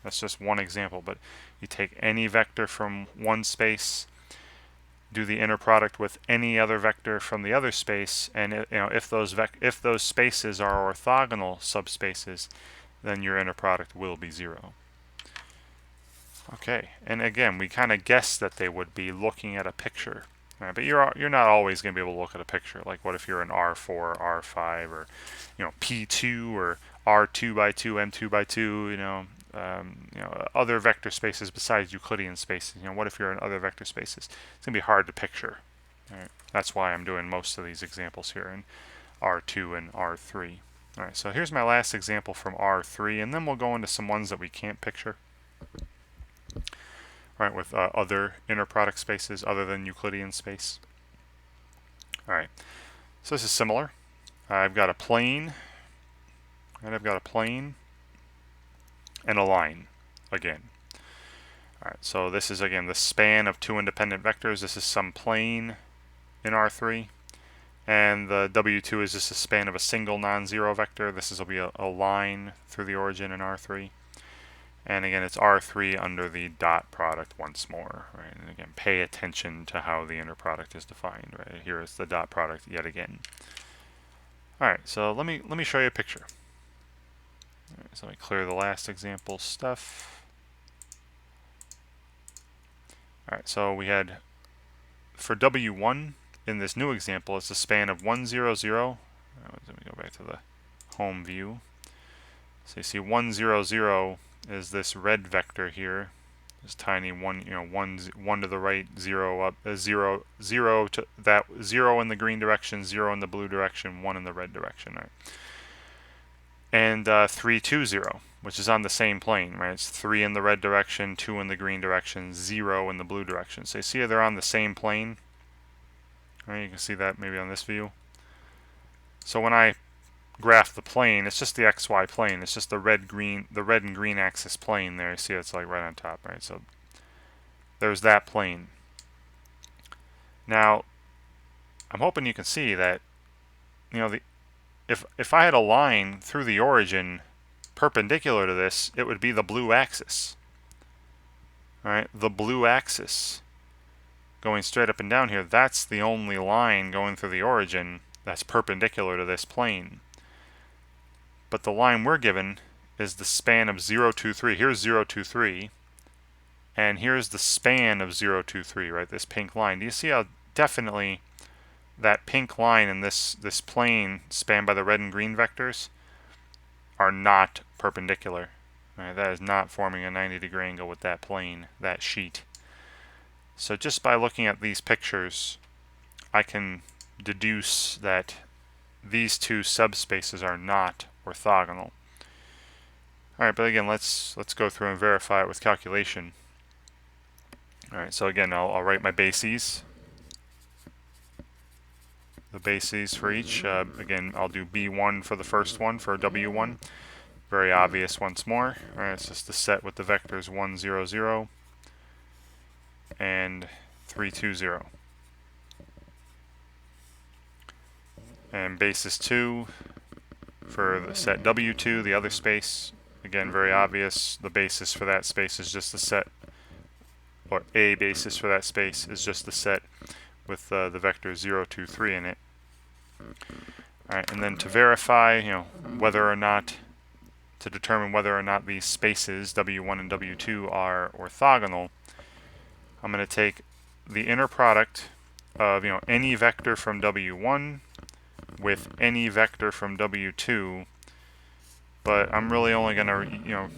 That's just one example, but you take any vector from one space, do the inner product with any other vector from the other space, and if those spaces are orthogonal subspaces, then your inner product will be 0. Okay, and again, we kind of guessed that they would be looking at a picture. Right, but you're not always going to be able to look at a picture. Like, what if you're in R4, R5, or P2, or R2 by 2, M2 by 2, other vector spaces besides Euclidean spaces. What if you're in other vector spaces? It's going to be hard to picture. Right? That's why I'm doing most of these examples here in R2 and R3. All right, so here's my last example from R3, and then we'll go into some ones that we can't picture. Right, with other inner product spaces other than Euclidean space. All right, so this is similar. I've got a plane, and I've got a plane and a line again. All right, so this is again the span of two independent vectors. This is some plane in R3, and the W2 is just a span of a single non-zero vector. This will be a line through the origin in R3. And again, it's R3 under the dot product once more, right? And again, pay attention to how the inner product is defined, right? Here is the dot product yet again. All right, so let me show you a picture. All right, so let me clear the last example stuff. All right, so we had for W1 in this new example, it's a span of 1, 0, 0. Let me go back to the home view. So you see 1, 0, 0 is this red vector here, this tiny one, 1 to the right, 0 up, 0 to that, 0 in the green direction, 0 in the blue direction, 1 in the red direction, right? And 3, 2, 0, which is on the same plane, right? It's 3 in the red direction, 2 in the green direction, 0 in the blue direction. So you see they're on the same plane. Right? You can see that maybe on this view. So when I graph the plane, it's just the XY plane. It's just the red and green axis plane there. You see it's like right on top, right? So there's that plane. Now, I'm hoping you can see that, if I had a line through the origin perpendicular to this, it would be the blue axis. All right, the blue axis going straight up and down here, that's the only line going through the origin that's perpendicular to this plane. But the line we're given is the span of 0, 2, 3. Here's 0, 2, 3. And here's the span of 0, 2, 3, right? This pink line. Do you see how definitely that pink line in this plane spanned by the red and green vectors are not perpendicular? Right? That is not forming a 90-degree angle with that plane, that sheet. So just by looking at these pictures, I can deduce that these two subspaces are not orthogonal. All right, but again, let's go through and verify it with calculation. All right, so again, I'll write my bases. The bases for each. Again, I'll do B1 for the first one for W1. Very obvious once more. All right, it's just the set with the vectors 1, 0, 0 and 3, 2, 0. And basis 2 for the set W2, the other space. Again, very obvious. The basis for that space is just the set, or a basis for that space is just the set with the vector 0, 2, 3 in it. All right, and then to verify, whether or not, to determine whether or not these spaces W1 and W2 are orthogonal, I'm going to take the inner product of any vector from W1 with any vector from W2, but I'm really only going to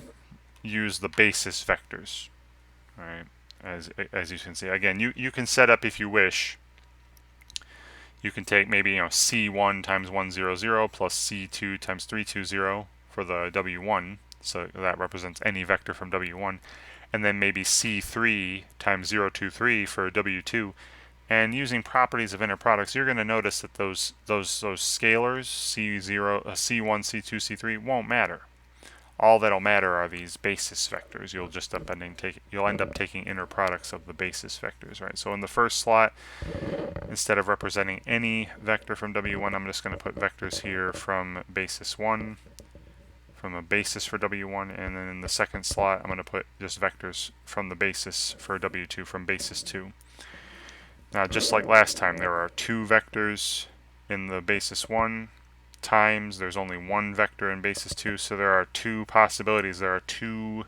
use the basis vectors. All right, as you can see, again, you can set up if you wish. You can take maybe C1 times 1, 0, 0 plus C2 times 3, 2, 0 for the W1, so that represents any vector from W1, and then maybe C3 times 0, 2, 3 for W2. And using properties of inner products, you're going to notice that those scalars, C0, C1, C2, C3, won't matter. All that'll matter are these basis vectors. You'll end up taking inner products of the basis vectors, right? So in the first slot, instead of representing any vector from W1, I'm just going to put vectors here from basis 1, from a basis for W1, and then in the second slot I'm going to put just vectors from the basis for W2 from basis 2. Now just like last time, there are 2 vectors in the basis 1 times there's only 1 vector in basis 2, so there are 2 possibilities. There are two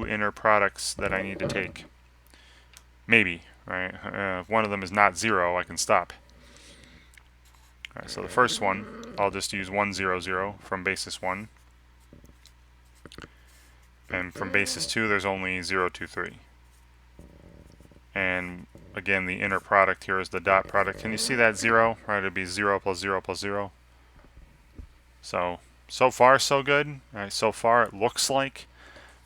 inner products that I need to take. Maybe, right? If one of them is not 0, I can stop. All right, so the first one, I'll just use 1, 0, 0 from basis 1. And from basis 2, there's only 0, 2, 3. And again, the inner product here is the dot product. Can you see that 0? Right, it'd be 0 plus 0 plus 0. So far so good. All right, so far it looks like,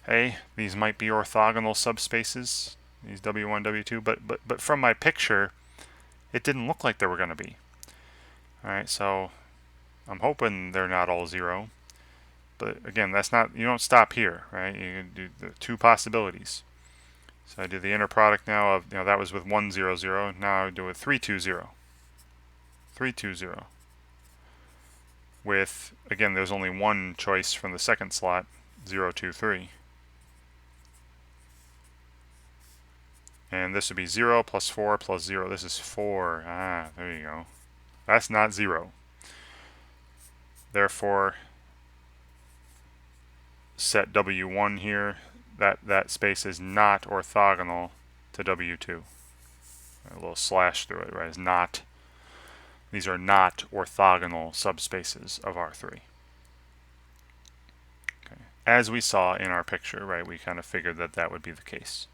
hey, these might be orthogonal subspaces, these W1, W2, but from my picture, it didn't look like they were going to be. All right, so I'm hoping they're not all 0. But again, that's not, you don't stop here, right? You can do the 2 possibilities. So I do the inner product now of, that was with 1, 0, 0. Now I do it 3, 2, 0. 3, 2, 0. With, again, there's only 1 choice from the second slot, 0, 2, 3. And this would be 0 plus 4 plus 0. This is 4. Ah, there you go. That's not 0. Therefore, set W1 here, that space is not orthogonal to W2. A little slash through it, right? Is not. These are not orthogonal subspaces of R3. Okay. As we saw in our picture, right, we kind of figured that that would be the case.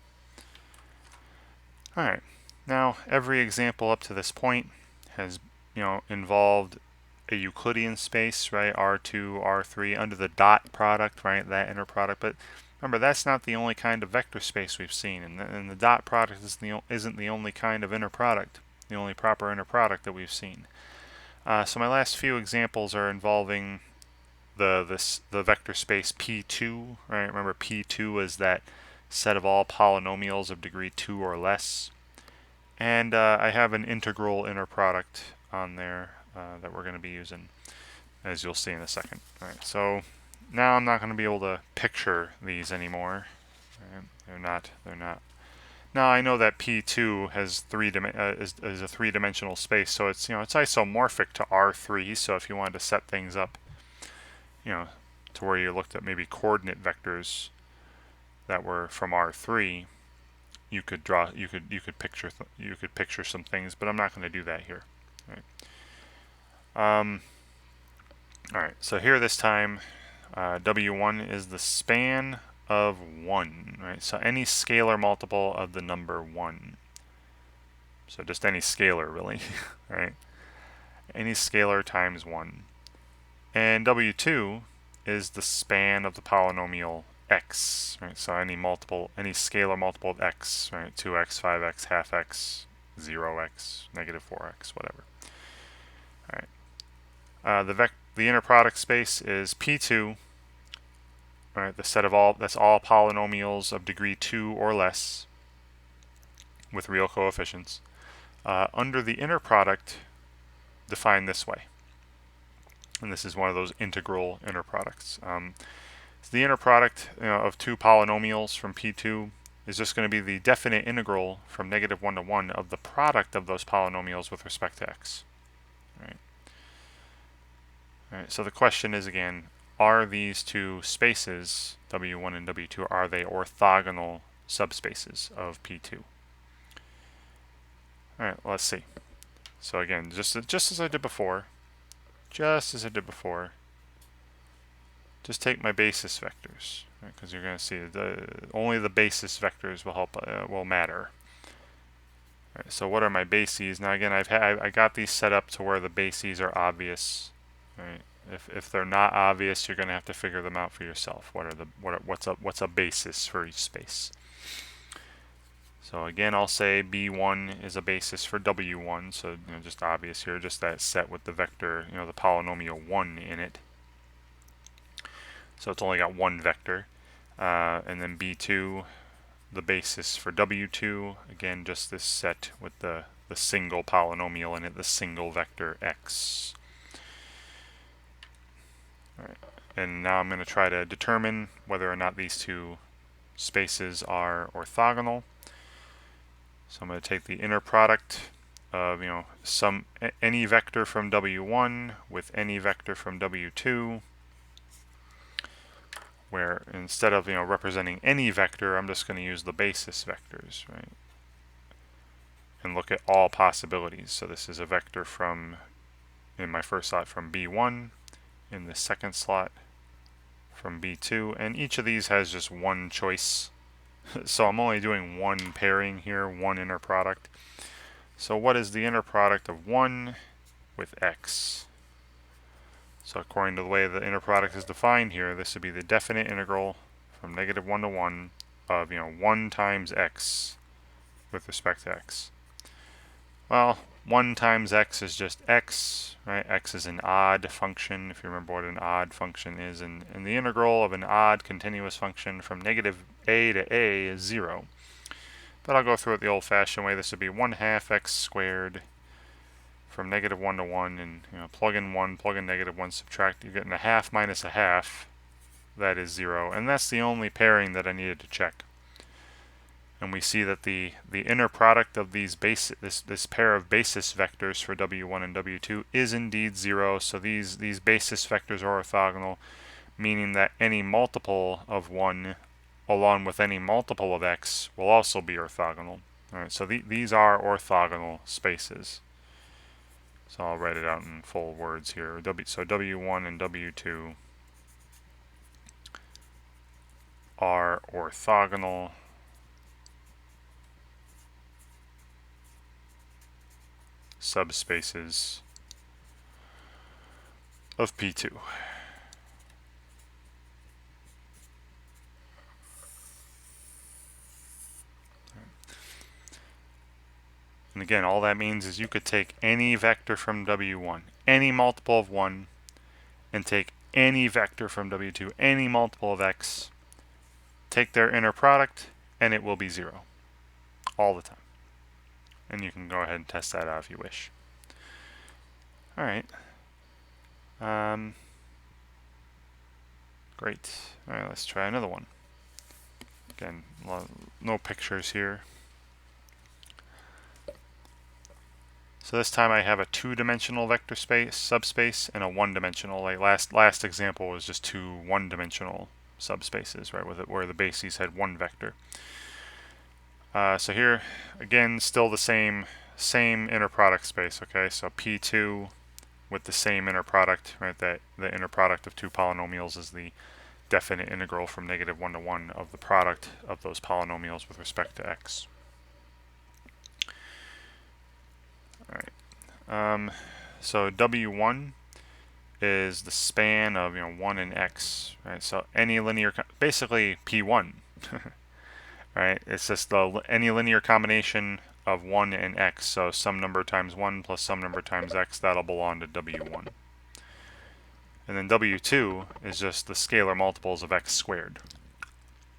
All right. Now, every example up to this point has, involved a Euclidean space, right? R2, R3 under the dot product, right? That inner product. But remember, that's not the only kind of vector space we've seen, and the dot product isn't the only kind of inner product, the only proper inner product that we've seen. So my last few examples are involving the vector space P2, right? Remember, P2 is that set of all polynomials of degree 2 or less. And I have an integral inner product on there that we're going to be using, as you'll see in a second. All right, so now I'm not going to be able to picture these anymore. Right? They're not. Now I know that P2 has is a three-dimensional space, so it's it's isomorphic to R3. So if you wanted to set things up, to where you looked at maybe coordinate vectors that were from R3, you could picture some things, but I'm not going to do that here. All right, so here this time, W1 is the span of 1, right? So any scalar multiple of the number 1. So just any scalar, really, right? Any scalar times 1. And W2 is the span of the polynomial x, right? So any scalar multiple of x, right? 2x, 5x, half x, 0x, negative 4x, whatever. All right. The inner product space is P2, right? The set of that's all polynomials of degree 2 or less with real coefficients. Under the inner product, defined this way. And this is one of those integral inner products. So the inner product of 2 polynomials from P2 is just going to be the definite integral from negative 1 to 1 of the product of those polynomials with respect to x. Right. All right, so the question is again, are these 2 spaces, W1 and W2, are they orthogonal subspaces of P2? All right, let's see. So again, just as I did before, just take my basis vectors, because you're going to see only the basis vectors will matter. Right, so what are my bases? Now again, I got these set up to where the bases are obvious. Right? If they're not obvious, you're going to have to figure them out for yourself. What's a basis for each space? So again, I'll say B1 is a basis for W1. So just obvious here, just that set with the vector, the polynomial 1 in it. So it's only got 1 vector. And then B2, the basis for W2, again, just this set with the the single polynomial in it, the single vector x. All right. And now I'm going to try to determine whether or not these two spaces are orthogonal. So I'm going to take the inner product of any vector from W1 with any vector from W2, where instead of representing any vector, I'm just going to use the basis vectors, right? And look at all possibilities. So this is a vector from, in my first slot, from B1, in the second slot from B2, and each of these has just one choice. So I'm only doing one pairing here, one inner product. So what is the inner product of 1 with x? So according to the way the inner product is defined here, this would be the definite integral from -1 to 1 of 1 times x with respect to x. Well, 1 times x is just x, right? X is an odd function, if you remember what an odd function is. And the integral of an odd continuous function from -a to a is 0. But I'll go through it the old-fashioned way. This would be 1/2 x squared from -1 to 1. And plug in 1, plug in -1, subtract. You're getting a half minus a half. That is 0. And that's the only pairing that I needed to check. And we see that the inner product of these this pair of basis vectors for W1 and W2 is indeed 0. So these basis vectors are orthogonal, meaning that any multiple of 1 along with any multiple of x will also be orthogonal. All right, so these are orthogonal spaces. So I'll write it out in full words here. So W1 and W2 are orthogonal subspaces of P2. And again, all that means is you could take any vector from W1, any multiple of 1, and take any vector from W2, any multiple of x, take their inner product, and it will be 0 all the time. And you can go ahead and test that out if you wish. All right. Great. All right, let's try another one. Again, no pictures here. So this time I have a 2-dimensional vector space, subspace, and a 1-dimensional. Like last example was just 2 1-dimensional subspaces, right, where the bases had one vector. So here, again, still the same inner product space. Okay, so P2 with the same inner product, right? That the inner product of two polynomials is the definite integral from -1 to 1 of the product of those polynomials with respect to x. All right. So W1 is the span of 1 and x, right? So any linear, basically P1, right? It's just any linear combination of 1 and x. So some number times 1 plus some number times x, that'll belong to W1. And then W2 is just the scalar multiples of x squared.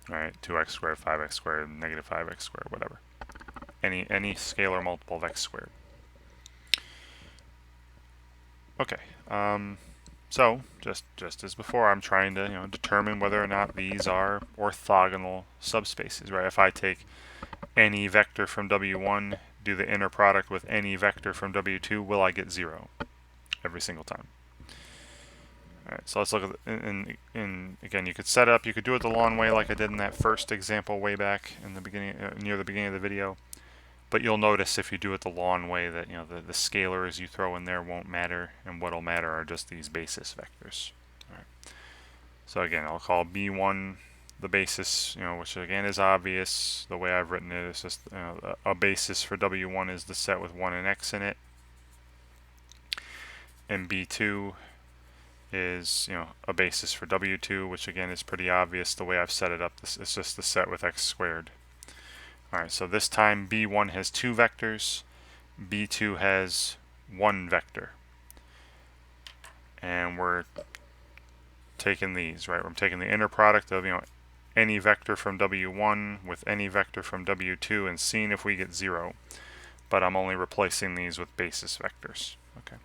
All right, 2x squared, 5x squared, -5x squared, whatever. Any scalar multiple of x squared. Okay. So just as before, I'm trying to determine whether or not these are orthogonal subspaces, right? If I take any vector from W1, do the inner product with any vector from W2, will I get 0 every single time? All right, so let's look at again, you could set up, you could do it the long way like I did in that first example way back in the beginning, near the beginning of the video. But you'll notice if you do it the long way that the scalars you throw in there won't matter, and what'll matter are just these basis vectors. All right. So again, I'll call B1 the basis, which again is obvious. The way I've written it is just a basis for W1 is the set with 1 and x in it, and B2 is a basis for W2, which again is pretty obvious the way I've set it up. This is just the set with x squared. Alright, so this time B1 has 2 vectors, B2 has 1 vector. And we're taking these, right? We're taking the inner product of any vector from W1 with any vector from W2 and seeing if we get 0. but I'm only replacing these with basis vectors. Okay.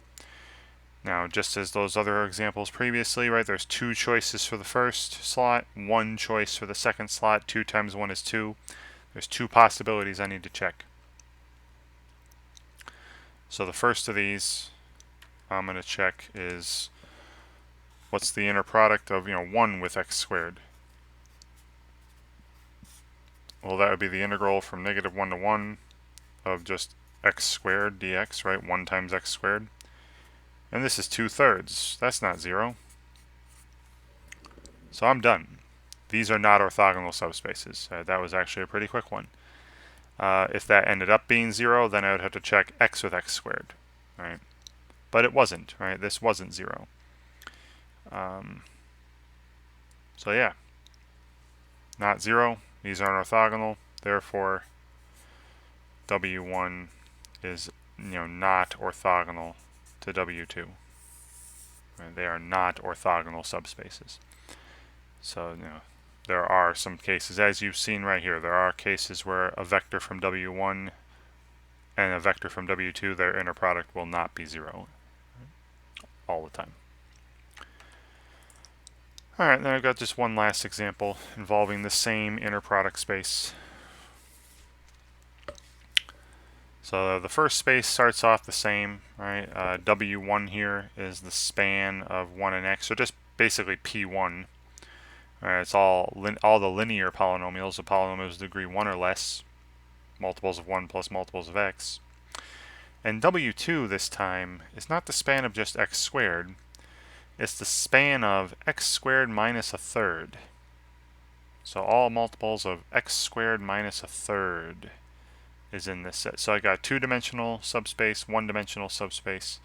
Now, just as those other examples previously, right, there's 2 choices for the first slot, 1 choice for the second slot, 2 times 1 is 2. There's 2 possibilities I need to check. So the first of these I'm going to check is what's the inner product of 1 with x squared. Well, that would be the integral from -1 to 1 of just x squared dx, right? 1 times x squared. And this is 2/3. That's not 0. So I'm done. These are not orthogonal subspaces. That was actually a pretty quick one. If that ended up being 0, then I would have to check x with x squared, right? But it wasn't, right? This wasn't 0. So yeah, not 0. These aren't orthogonal. Therefore, W1 is not orthogonal to W2. Right? They are not orthogonal subspaces. So there are some cases, as you've seen right here, there are cases where a vector from W1 and a vector from W2, their inner product will not be 0 all the time. Alright, then I've got just one last example involving the same inner product space. So the first space starts off the same, right? W1 here is the span of 1 and x, so just basically P1. It's all the linear polynomials, the polynomials of degree 1 or less, multiples of 1 plus multiples of x. And W2 this time is not the span of just x squared, it's the span of x squared minus a third. So all multiples of x squared minus a third is in this set. So I got 2-dimensional subspace, 1-dimensional subspace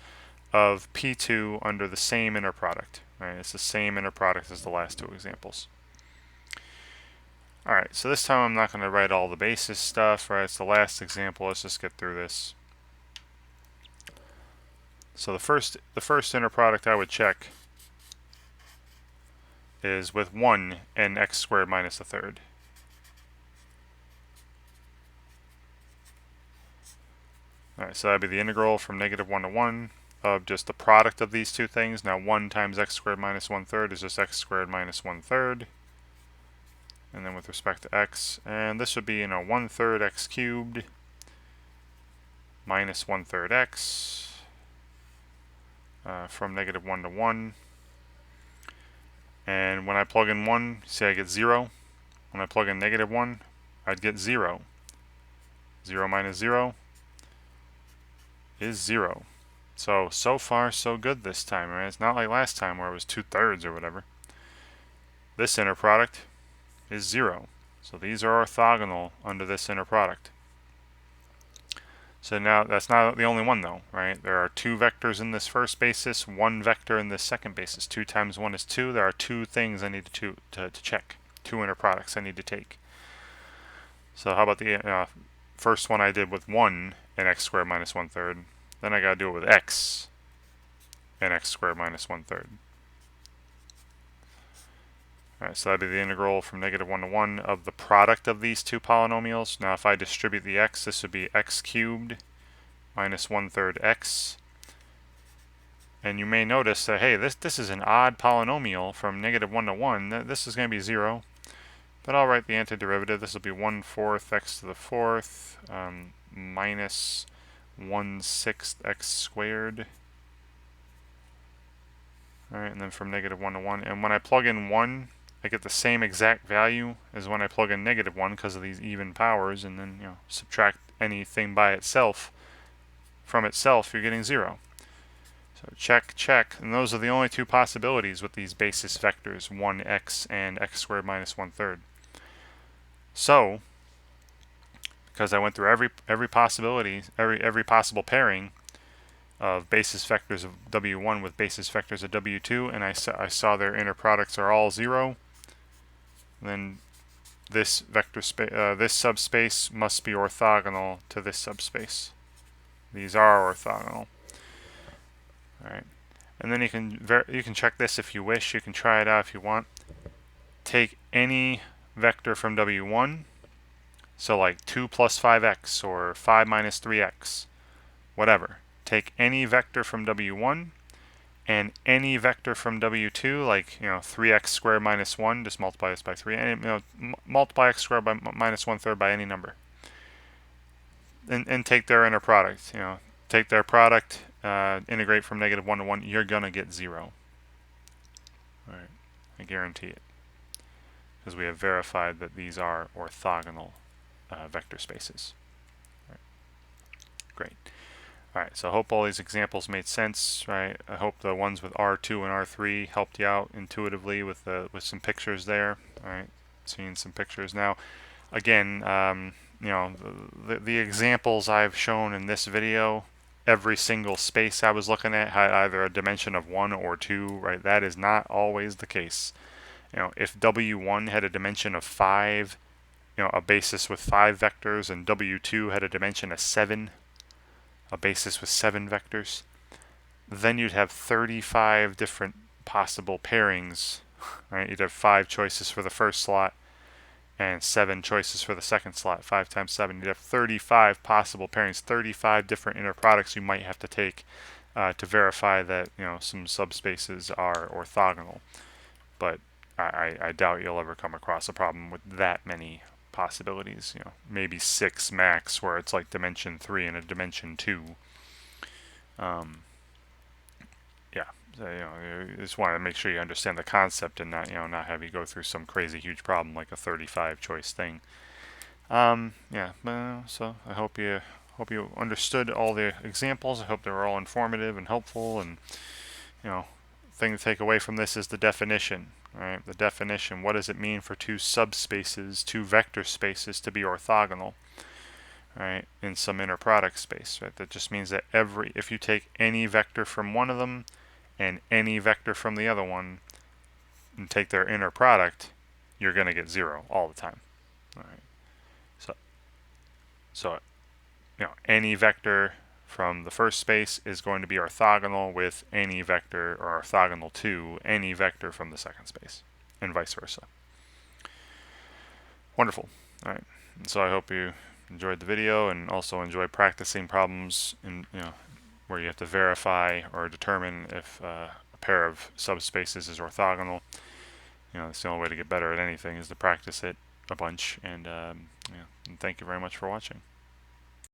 of P2 under the same inner product. Right? It's the same inner product as the last 2 examples. Alright, so this time I'm not going to write all the basis stuff, right? It's the last example. Let's just get through this. So the first inner product I would check is with 1 and x squared minus a third. Alright, so that would be the integral from -1 to 1 of just the product of these two things. Now 1 times x squared minus 1/3 is just x squared minus 1/3. And then with respect to x, and this would be 1/3 x cubed minus 1/3 x from -1 to 1. And when I plug in 1, see I get 0. When I plug in -1, I'd get 0. 0 minus 0 is 0. So far so good this time, right? It's not like last time where it was 2/3 or whatever. This inner product is 0. So these are orthogonal under this inner product. So now that's not the only one though, right? There are 2 vectors in this first basis, 1 vector in this second basis. 2 times 1 is 2. There are 2 things I need to check. 2 inner products I need to take. So how about the first one I did with 1 and x squared minus 1/3. Then I got to do it with x and x squared minus 1/3. Alright, so that'd be the integral from -1 to 1 of the product of these 2 polynomials. Now if I distribute the x, this would be x cubed minus 1/3 x. And you may notice that, hey, this is an odd polynomial from -1 to 1. This is going to be 0. But I'll write the antiderivative. This will be 1/4 x to the 4th minus 1/6 x squared. Alright, and then from -1 to 1. And when I plug in 1, I get the same exact value as when I plug in -1 because of these even powers, and then subtract anything by itself from itself, you're getting 0. So check, check, and those are the only 2 possibilities with these basis vectors, 1x and x squared minus 1/3. So, because I went through every possibility, every possible pairing of basis vectors of W1 with basis vectors of W2, and I saw their inner products are all 0, then this this subspace must be orthogonal to this subspace. These are orthogonal. All right, and then you can check this if you wish. You can try it out if you want. Take any vector from W1, So like 2 plus 5x or 5 minus 3x, whatever. Take any vector from W1 and any vector from W2, like 3x squared minus 1, just multiply this by 3, and multiply x squared by minus 1/3 by any number, and take their inner product. Take their product, integrate from -1 to 1. You're gonna get 0. All right, I guarantee it, because we have verified that these are orthogonal vector spaces. All right. Great. All right, so I hope all these examples made sense, right? I hope the ones with R2 and R3 helped you out intuitively with some pictures there. All right, seeing some pictures now. Again, the examples I've shown in this video, every single space I was looking at had either a dimension of 1 or 2, right? That is not always the case. If W1 had a dimension of 5, a basis with 5 vectors, and W2 had a dimension of 7, a basis with 7 vectors, then you'd have 35 different possible pairings, right? You'd have 5 choices for the first slot and 7 choices for the second slot. 5 times 7, you'd have 35 possible pairings, 35 different inner products you might have to take to verify that some subspaces are orthogonal. But I doubt you'll ever come across a problem with that many possibilities. Maybe 6 max, where it's like dimension 3 and a dimension 2. Yeah, so, you just want to make sure you understand the concept and not have you go through some crazy huge problem like a 35 choice thing. Yeah, so I hope you understood all the examples. I hope they were all informative and helpful. And thing to take away from this is the definition. Right, the definition. What does it mean for two subspaces, two vector spaces, to be orthogonal? Right, in some inner product space. Right, that just means that if you take any vector from one of them and any vector from the other one and take their inner product, you're going to get 0 all the time. All right. So any vector from the first space is going to be orthogonal with any vector, or orthogonal to any vector from the second space, and vice versa. Wonderful. All right. And so I hope you enjoyed the video and also enjoy practicing problems in where you have to verify or determine if a pair of subspaces is orthogonal. That's the only way to get better at anything, is to practice it a bunch. And thank you very much for watching.